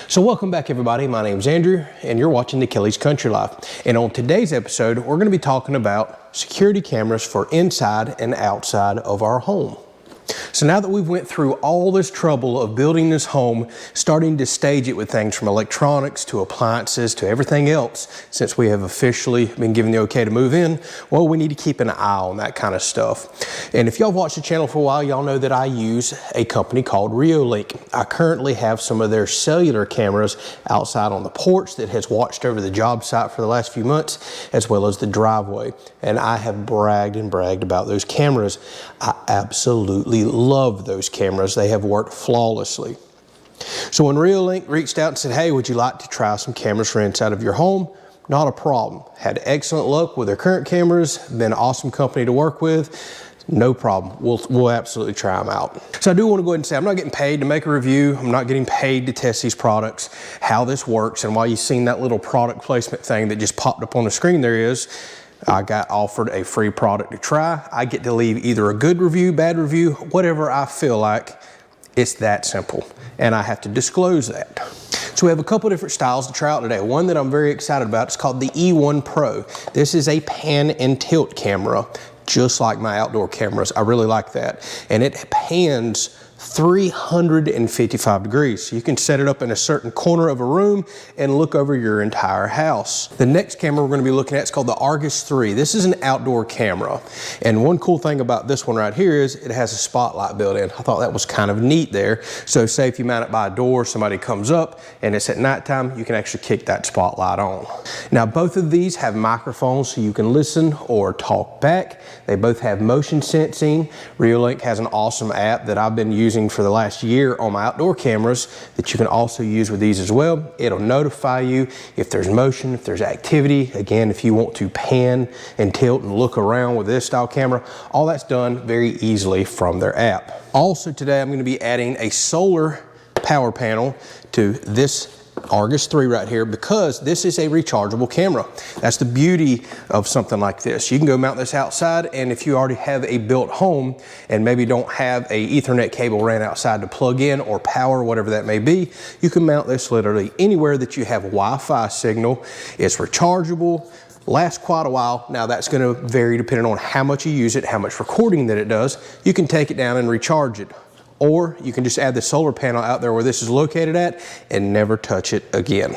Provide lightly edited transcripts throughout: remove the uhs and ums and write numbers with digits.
So welcome back everybody, my name's Andrew and you're watching the Kelley's Country Life. And on today's episode, we're going to be talking about security cameras for inside and outside of our home. So now that we've went through all this trouble of building this home, starting to stage it with things from electronics to appliances to everything else, since we have officially been given the okay to move in, well, we need to keep an eye on that kind of stuff. And if y'all have watched the channel for a while, y'all know that I use a company called Reolink. I currently have some of their cellular cameras outside on the porch that has watched over the job site for the last few months, as well as the driveway. And I have bragged and bragged about those cameras. I absolutely love those cameras. They have worked flawlessly. So when Reolink reached out and said, hey, would you like to try some cameras for inside of your home? Not a problem. Had excellent luck with their current cameras, been an awesome company to work with. No problem. We'll absolutely try them out. So I do want to go ahead and say I'm not getting paid to make a review. I'm not getting paid to test these products, how this works, and while you've seen that little product placement thing that just popped up on the screen there is, I got offered a free product to try. I get to leave either a good review, bad review, whatever I feel like. It's that simple, and I have to disclose that. So we have a couple different styles to try out today. One that I'm very excited about is called the E1 Pro. This is a pan and tilt camera, just like my outdoor cameras. I really like that. And it pans 355 degrees. So you can set it up in a certain corner of a room and look over your entire house. The next camera we're going to be looking at is called the Argus 3. This is an outdoor camera. And one cool thing about this one right here is it has a spotlight built in. I thought that was kind of neat there. So say if you mount it by a door, somebody comes up and it's at nighttime, you can actually kick that spotlight on. Now both of these have microphones so you can listen or talk back. They both have motion sensing. Reolink has an awesome app that I've been using for the last year on my outdoor cameras that you can also use with these as well. It'll notify you if there's motion, if there's activity. Again, if you want to pan and tilt and look around with this style camera, all that's done very easily from their app. Also today, I'm going to be adding a solar power panel to this Argus 3 right here because this is a rechargeable camera. That's the beauty of something like this. You can go mount this outside, and if you already have a built home and maybe don't have a Ethernet cable ran outside to plug in or power, whatever that may be, you can mount this literally anywhere that you have Wi-Fi signal. It's rechargeable, lasts quite a while. Now that's going to vary depending on how much you use it, how much recording that it does. You can take it down and recharge it. Or you can just add the solar panel out there where this is located at and never touch it again.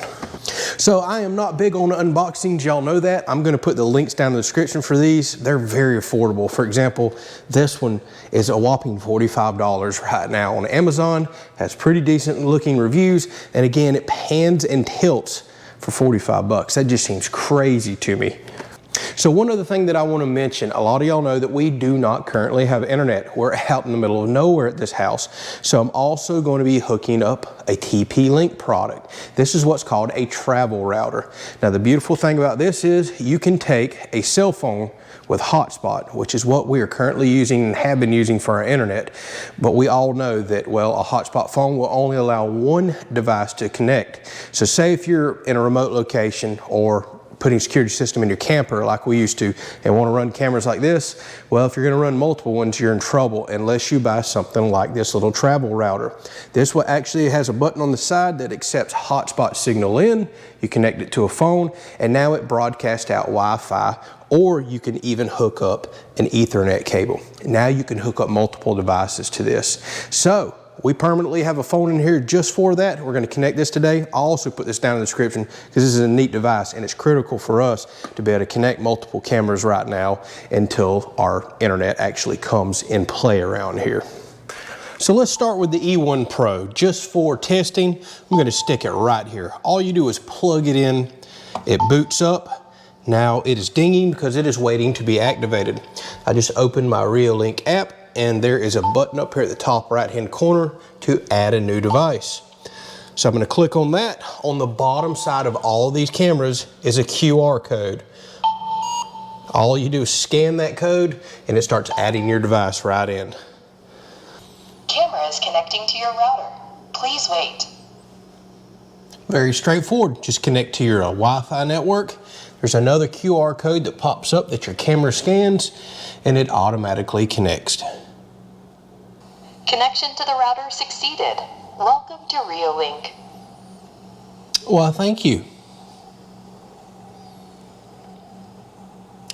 So I am not big on unboxings, y'all know that. I'm gonna put the links down in the description for these. They're very affordable. For example, this one is a whopping $45 right now on Amazon. Has pretty decent looking reviews. And again, it pans and tilts for 45 bucks. That just seems crazy to me. So one other thing that I want to mention, a lot of y'all know that we do not currently have internet. We're out in the middle of nowhere at this house. So I'm also going to be hooking up a TP-Link product. This is what's called a travel router. Now the beautiful thing about this is you can take a cell phone with hotspot, which is what we are currently using and have been using for our internet. But we all know that, well, a hotspot phone will only allow one device to connect. So say if you're in a remote location or putting a security system in your camper like we used to and want to run cameras like this, well, if you're going to run multiple ones, you're in trouble unless you buy something like this little travel router. This one actually has a button on the side that accepts hotspot signal in. You connect it to a phone and now it broadcasts out Wi-Fi, or you can even hook up an Ethernet cable. Now you can hook up multiple devices to this. So we permanently have a phone in here just for that. We're going to connect this today. I'll also put this down in the description because this is a neat device and it's critical for us to be able to connect multiple cameras right now until our internet actually comes in play around here. So let's start with the E1 Pro. Just for testing, I'm going to stick it right here. All you do is plug it in, it boots up. Now it is dinging because it is waiting to be activated. I just opened my Reolink app and there is a button up here at the top right hand corner to add a new device. So I'm going to click on that. On the bottom side of all of these cameras is a QR code. All you do is scan that code and it starts adding your device right in. Camera is connecting to your router. Please wait. Very straightforward. Just connect to your Wi-Fi network. There's another QR code that pops up that your camera scans and it automatically connects. Connection to the router succeeded. Welcome to Reolink. Well, thank you.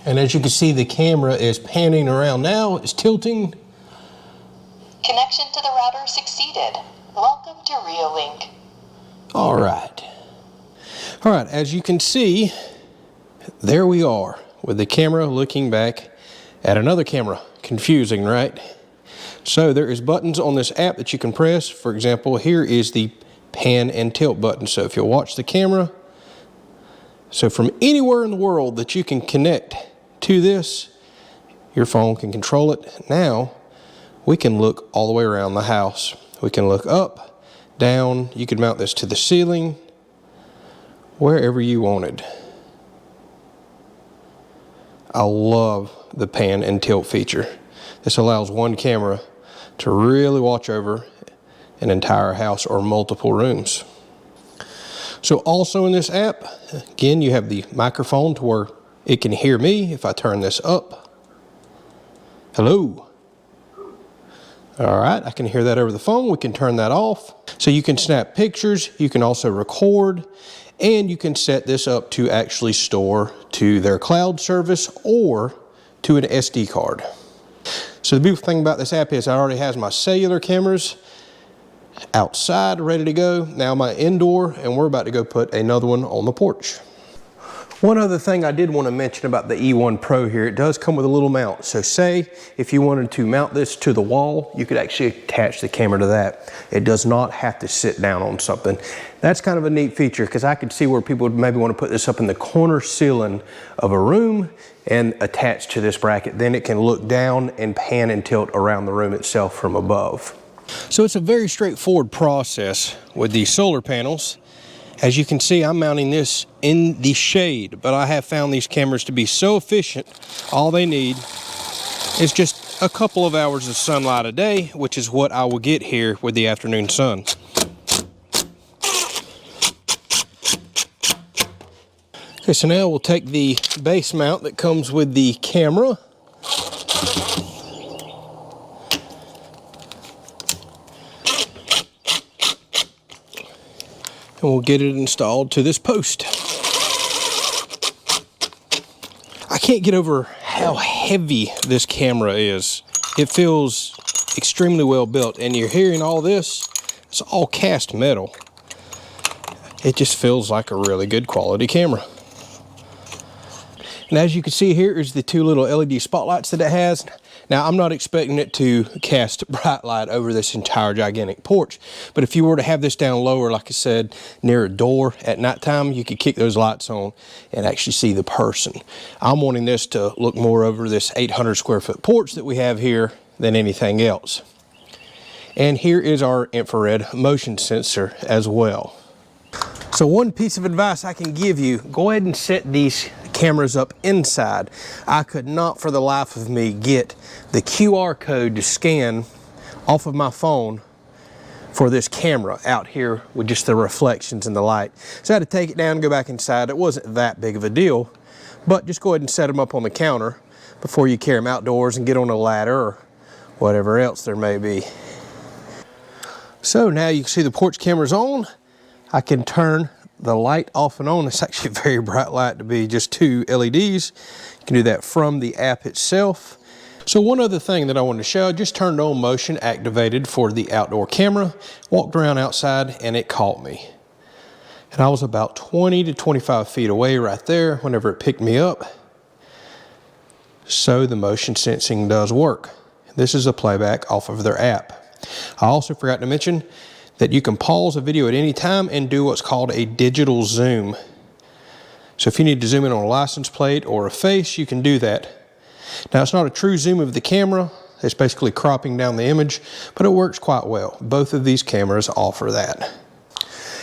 And as you can see, the camera is panning around now. It's tilting. Connection to the router succeeded. Welcome to Reolink. All right. All right, as you can see, there we are with the camera looking back at another camera. Confusing, right? So there is buttons on this app that you can press. For example, here is the pan and tilt button. So if you'll watch the camera, so from anywhere in the world that you can connect to this, your phone can control it. Now we can look all the way around the house. We can look up, down. You can mount this to the ceiling, wherever you wanted. I love the pan and tilt feature. This allows one camera to really watch over an entire house or multiple rooms. So also in this app, again, you have the microphone to where it can hear me if I turn this up. Hello. All right, I can hear that over the phone. We can turn that off. So you can snap pictures, you can also record, and you can set this up to actually store to their cloud service or to an SD card. So the beautiful thing about this app is it already has my cellular cameras outside ready to go. Now my indoor, and we're about to go put another one on the porch. One other thing I did want to mention about the E1 Pro here, it does come with a little mount. So say if you wanted to mount this to the wall, you could actually attach the camera to that. It does not have to sit down on something. That's kind of a neat feature because I could see where people would maybe want to put this up in the corner ceiling of a room and attach to this bracket. Then it can look down and pan and tilt around the room itself from above. So it's a very straightforward process with these solar panels. As you can see, I'm mounting this in the shade, but I have found these cameras to be so efficient. All they need is just a couple of hours of sunlight a day, which is what I will get here with the afternoon sun. Okay, so now we'll take the base mount that comes with the camera. And we'll get it installed to this post. I can't get over how heavy this camera is. It feels extremely well built, and you're hearing all this, it's all cast metal. It just feels like a really good quality camera. And as you can see, here is the two little LED spotlights that it has. Now, I'm not expecting it to cast bright light over this entire gigantic porch, but if you were to have this down lower, like I said, near a door at nighttime, you could kick those lights on and actually see the person. I'm wanting this to look more over this 800 square foot porch that we have here than anything else. And here is our infrared motion sensor as well. So one piece of advice I can give you, go ahead and set these cameras up inside. I could not for the life of me get the QR code to scan off of my phone for this camera out here with just the reflections and the light. So I had to take it down and go back inside. It wasn't that big of a deal, but just go ahead and set them up on the counter before you carry them outdoors and get on a ladder or whatever else there may be. So now you can see the porch camera's on. I can turn the light off and on. It's actually a very bright light to be just two LEDs. You can do that from the app itself. So one other thing that I wanted to show, I just turned on motion activated for the outdoor camera, walked around outside, and it caught me. And I was about 20 to 25 feet away right there whenever it picked me up. So the motion sensing does work. This is a playback off of their app. I also forgot to mention that you can pause a video at any time and do what's called a digital zoom. So if you need to zoom in on a license plate or a face, you can do that. Now it's not a true zoom of the camera, it's basically cropping down the image, but it works quite well. Both of these cameras offer that.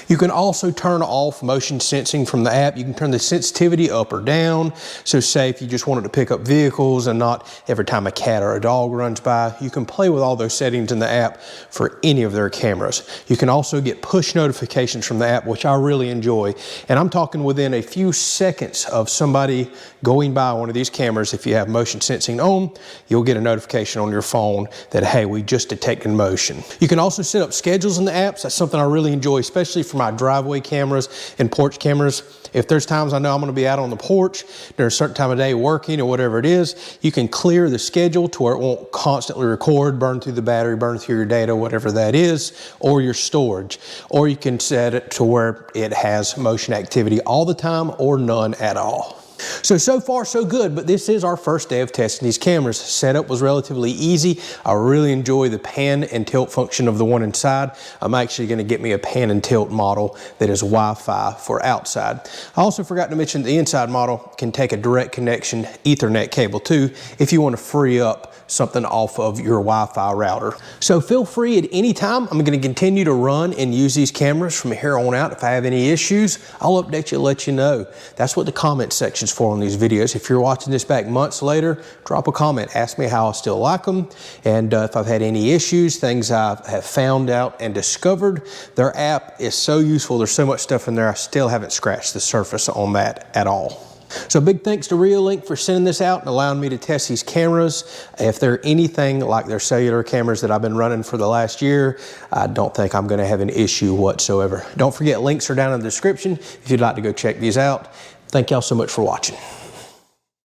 You can also turn off motion sensing from the app. You can turn the sensitivity up or down. So say if you just wanted to pick up vehicles and not every time a cat or a dog runs by, you can play with all those settings in the app for any of their cameras. You can also get push notifications from the app, which I really enjoy. And I'm talking within a few seconds of somebody going by one of these cameras. If you have motion sensing on, you'll get a notification on your phone that, hey, we just detected motion. You can also set up schedules in the apps. That's something I really enjoy, especially for for my driveway cameras and porch cameras. If there's times I know I'm going to be out on the porch during a certain time of day working or whatever it is, you can clear the schedule to where it won't constantly record, burn through the battery, burn through your data, whatever that is, or your storage. Or you can set it to where it has motion activity all the time or none at all. So far so good, but this is our first day of testing these cameras. Setup was relatively easy. I really enjoy the pan and tilt function of the one inside. I'm actually going to get me a pan and tilt model that is Wi-Fi for outside. I also forgot to mention the inside model can take a direct connection Ethernet cable too if you want to free up something off of your Wi-Fi router. So feel free at any time. I'm going to continue to run and use these cameras from here on out. If I have any issues, I'll update you and let you know. That's what the comment section's for on these videos. If you're watching this back months later, drop a comment. Ask me how I still like them. And if I've had any issues, things I have found out and discovered. Their app is so useful. There's so much stuff in there. I still haven't scratched the surface on that at all. So big thanks to Reolink for sending this out and allowing me to test these cameras. If they're anything like their cellular cameras that I've been running for the last year, I don't think I'm going to have an issue whatsoever. Don't forget, links are down in the description if you'd like to go check these out. Thank y'all so much for watching.